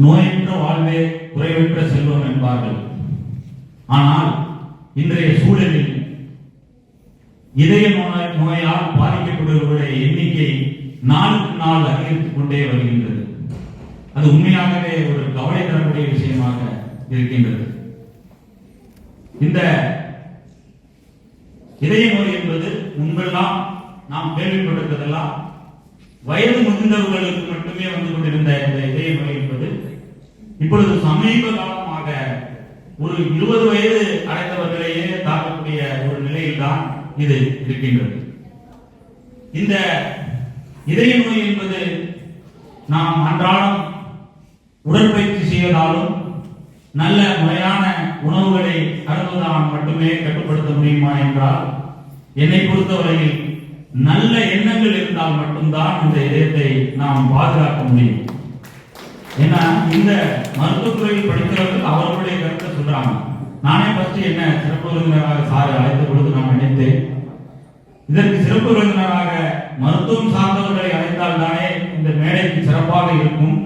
நோயற்ற வாழ்வே குறைவற்ற செல்வம் என்பார்கள். ஆனால் இன்றைய சூழலில் இதய நோயால் பாதிக்கப்படுபவர்களுடைய எண்ணிக்கை நாளுக்கு நாள் அதிகரித்துக் கொண்டே வருகின்றது. அது உண்மையாகவே ஒரு கவலை தரக்கூடிய விஷயமாக இருக்கின்றது. இந்த இதய நோய் என்பது முன்பெல்லாம் நாம் கேள்விப்பட்டதெல்லாம் வயது முதிர்ந்தவர்களுக்கு மட்டுமே வந்து கொண்டிருந்த இந்த இதய நோய் என்பது இப்பொழுது சமீப காலமாக ஒரு 20 வயது அடைந்தவர்களையே தாக்கக்கூடிய ஒரு நிலையில்தான் இது இருக்கின்றது. இந்த இதய நோய் என்பது நாம் அன்றாடம் உடற்பயிற்சி செய்வதாலும் நல்ல முறையான உணவுகளை அருந்துவதால் மட்டுமே கட்டுப்படுத்த முடியுமா என்றால், என்னை பொறுத்தவரையில் நல்ல எண்ணங்கள் இருந்தால் மட்டும்தான் இந்த இதயத்தை நாம் பாதுகாக்க முடியும். ஏன்னா இந்த மருத்துவத்துறையில் படிக்கிறவர்கள் அவர்களுடைய கருத்தை சொல்றாங்க. நானே ஃபர்ஸ்ட் என்ன சிறப்பு விருந்தினராக சார் அழைத்த பொழுது நான் நினைத்தேன், இதற்கு சிறப்பு விருந்தினராக மருத்துவம் சார்ந்தவர்களை அழைத்தால் தானே இந்த மேடைக்கு சிறப்பாக இருக்கும்,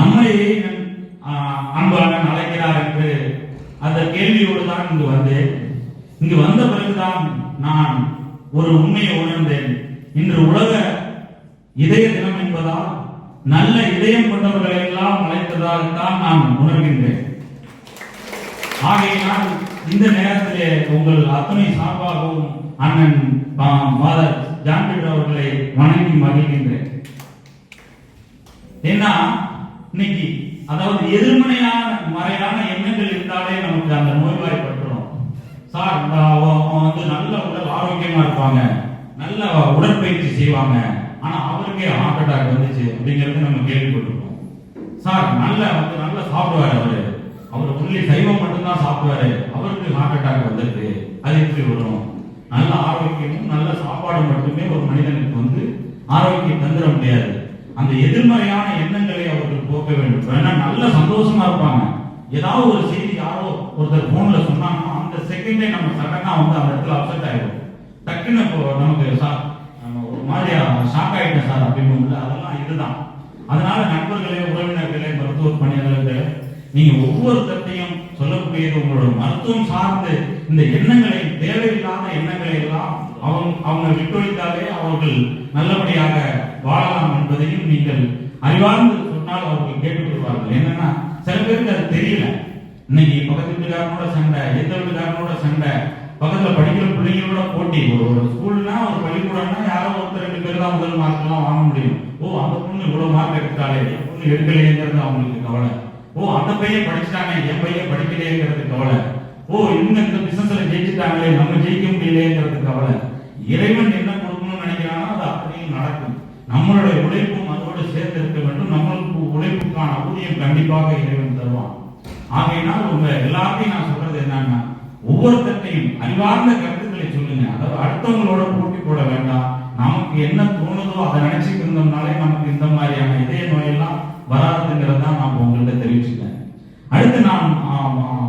நம்மையே அன்பாளன் அழைக்கிறார் என்று அந்த கேள்வியோடு தான் இங்கு வந்தேன். இங்கு வந்த பிறகுதான் நான் ஒரு உண்மையை உணர்ந்தேன். இன்று உலக இதய தினம் என்பதால் நல்ல இதயம் கொண்டவர்களை எல்லாம் அழைத்ததாகத்தான் நான் உணர்கின்றேன். ஆகையினால் இந்த நேரத்திலே உங்கள் அத்தனை சார்பாகவும் அண்ணன் ஃபாதர் ஜான் பீட்டர் அவர்களை வணங்கி மகிழ்கின்றேன். ஏன்னா இன்னைக்கு அதாவது எதிர்மறையான மறையான எண்ணங்கள் இருந்தாலே நமக்கு அந்த நோய்வாய்ப்பட்டுரும். சார் வந்து நல்ல உடல் ஆரோக்கியமா இருப்பாங்க, நல்ல உடற்பயிற்சி செய்வாங்க, ஆனா அவருக்கே ஹார்ட் அட்டாக் வந்துச்சு அப்படிங்கிறது நம்ம கேள்விப்பட்டிருக்கோம். சார் நல்ல சாப்பிடுவாரு, அவர் ஒன்லி சைவம் மட்டும்தான் சாப்பிடுவாரு, அவருக்கு ஹார்ட் அட்டாக் வந்துருக்கு, அது எப்படி வரும்? நல்ல ஆரோக்கியமும் நல்ல சாப்பாடு மட்டுமே ஒரு மனிதனுக்கு வந்து ஆரோக்கியம் தந்துட முடியாது. அந்த எதிர்மறையான எண்ணங்களை அவர்கள் போக்க வேண்டும். ஏன்னா நல்ல சந்தோஷமா இருப்பாங்க, ஏதாவது ஒரு செய்தி யாரோ ஒருத்தர் போன்ல சொன்னாங்கன்னா அந்த செகண்டே நம்ம சடனா வந்து அந்த இடத்துல அப்செட் ஆயிடும். டக்குன்னு நமக்கு ஒரு மாதிரியா ஷாக் ஆயிட்டேன் சார் அப்படின்னு. அதெல்லாம் இதுதான். அதனால நண்பர்களே, உறவினர்களே, மருத்துவ பணியாளர்களே, நீங்க ஒவ்வொருத்தையும் சொல்லக்கூடியது உங்களோட மருத்துவம் சார்ந்து இந்த எண்ணங்களை, தேவையில்லாத எண்ணங்களை எல்லாம் அவங்க விட்டொழித்தாலே அவர்கள் நல்லபடியாக வாழலாம் என்பதையும் நீங்கள் அறிவார்ந்து சொன்னால் அவர்கள் கேட்டுக்கொள்வார்கள். என்னன்னா சில பேருக்கு அது தெரியல. இன்னைக்கு பக்கத்து வீட்டுக்காரனோட சண்டை, எந்த வீட்டுக்காரனோட சண்டை, பக்கத்துல படிக்கிற பிள்ளைங்களோட போட்டி. ஒரு ஸ்கூல்னா ஒரு பள்ளிக்கூடம்னா யாரோ ஒருத்தர் 2 பேர் தான் முதல் மார்க் எல்லாம் வாங்க முடியும். ஓ அந்த பொண்ணு இவ்வளவு மார்க் எடுத்தாலே, என் பொண்ணு எடுக்கலையேங்கிறது அவங்களுக்கு கவலை. ஓ அந்த பையன் படிச்சுட்டாங்க, என் பையன் படிக்கலையேங்கிறது கவலை. ஓ இவங்க இந்த பிசினஸ்ல ஜெயிச்சுட்டாங்களே, நம்ம ஜெயிக்க முடியலையேங்கிறது கவலை. இறைவன் என்ன கொடுக்கணும்னு நினைக்கிறானோ அது அப்படியும் நடக்கும். நம்மளுடைய உழைப்பும் அதோடு சேர்த்து இருக்க வேண்டும். நம்மளுக்கு உழைப்புக்கான ஊதியம் கண்டிப்பாக இறைவன் தருவான். ஆகையினால் உங்க எல்லாத்தையும் நான் சொல்றது என்னன்னா, ஒவ்வொருத்தையும் அறிவார்ந்த கருத்துக்களை சொல்லுங்க. அதாவது அடுத்தவங்களோட போட்டி போட வேண்டாம். நமக்கு என்ன தோணுதோ அதை நினைச்சுட்டு இருந்தோம்னாலே நமக்கு இந்த மாதிரியான இதய நோயெல்லாம் வராதுங்கிறதான் நான் உங்கள்கிட்ட தெரிவிச்சுட்டேன். அடுத்து நான்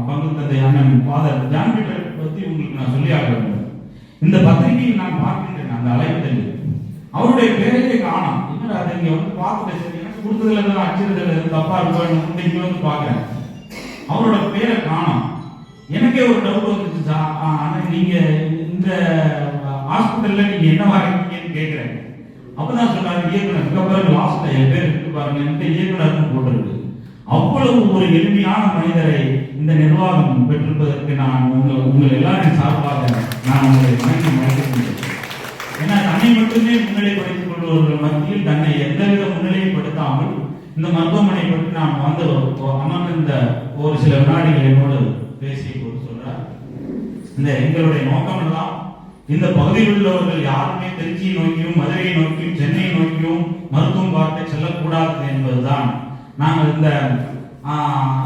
பங்கு தந்தை அண்ணன் ஃபாதர் ஜான் பீட்டர் பத்தி உங்களுக்கு நான் சொல்லி ஆக வேண்டும். இந்த பத்திரிகையில் நான் பார்க்கின்றேன், அந்த அலைவதல் அவருடைய பேரையே காணோம். என்னடா அதை இங்க வந்து பார்த்துட்டு சரி எனக்கு கொடுத்ததுல இருந்து அச்சுறுத்தல் தப்பா இருக்கும் இங்க வந்து பாக்குறேன், அவரோட பேரை காணோம். எனக்கே ஒரு டவுட் வந்துச்சு, ஆனா நீங்க இந்த ஹாஸ்பிட்டல்ல நீங்க என்ன வாங்கினீங்கன்னு கேட்கிறேன். அப்பதான் சொல்றாரு இயக்குனர், மிக பிறகு லாஸ்ட்ல என் பேர் இருக்கு பாருங்க, இந்த இயக்குனர்னு போட்டிருக்கு. அவ்வளவு ஒரு எளிமையான மனிதரை இந்த நிர்வாகம் பெற்றிருப்பதற்கு நான் உங்கள் எல்லாரின் சார்பாக நான் உங்களை வணங்கி மகிழ்கின்றேன். ஏன்னா தன்னை மட்டுமே முன்னிலைப்படுத்திக் கொள்வர்கள் மத்தியில் தன்னை எந்தவித முன்னிலைப்படுத்தாமல் இந்த மருத்துவமனை பற்றி நான் வந்து அமர்ந்த ஒரு சில வினாடிகள் என்னோடு பேசிய போது சொல்றார், இந்த எங்களுடைய நோக்கம் எல்லாம் இந்த பகுதியில் உள்ளவர்கள் யாருமே திருச்சியை நோக்கியும் மதுரையை நோக்கியும் சென்னையை நோக்கியும் மருத்துவம் பார்க்க செல்லக்கூடாது என்பதுதான். நாங்கள் இந்த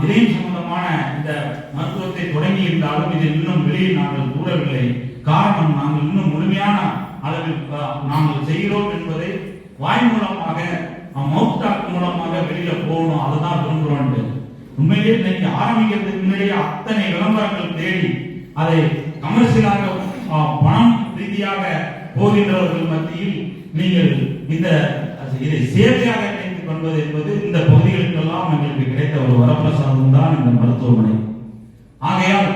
இதயம் சம்பந்தமான இந்த மருத்துவத்தை தொடங்கி இருந்தாலும் இதில் இன்னும் வெளியில் நாங்கள் கூறவில்லை. காரணம், நாங்கள் இன்னும் முழுமையான அளவில் நாங்கள் செய்கிறோம் என்பதை வாய் மூலமாக மவுத் டாக் மூலமாக வெளியில போகணும், அதுதான் விரும்புகிறோம். உண்மையிலே இன்னைக்கு ஆரம்பிக்கிறதுக்கு முன்னாடியே அத்தனை விளம்பரங்கள் தேடி அதை கமர்ஷியலாக பணம் ரீதியாக போகின்றவர்கள் மத்தியில் நீங்கள் இதை சேவையாக நினைத்துக் கொள்வது என்பது இந்த பகுதிகளுக்கெல்லாம் எங்களுக்கு கிடைத்த ஒரு வரப்பிரசாதம் தான் இந்த மருத்துவமனை. ஆகையால்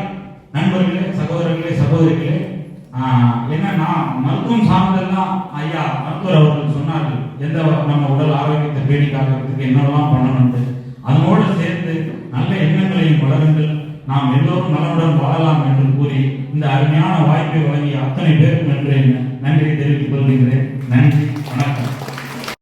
நண்பர்களே, சகோதரர்களே, சகோதரிகளே, என்னன்னா மருத்துவம் சார்ந்தெல்லாம் ஐயா மருத்துவர் அவர்கள் சொன்னார்கள், எந்த நம்ம உடல் ஆரோக்கியத்தை பேணி காக்கிறதுக்கு என்னெல்லாம் பண்ணணும்னு. அதனோடு சேர்த்து நல்ல எண்ணங்களையும் வளருங்கள், நாம் எல்லோரும் நலமுடன் வாழலாம் என்று கூறி இந்த அருமையான வாய்ப்பை வழங்கிய அத்தனை பேருக்கும் நன்றி தெரிவித்துக் கொள்கின்றேன். நன்றி.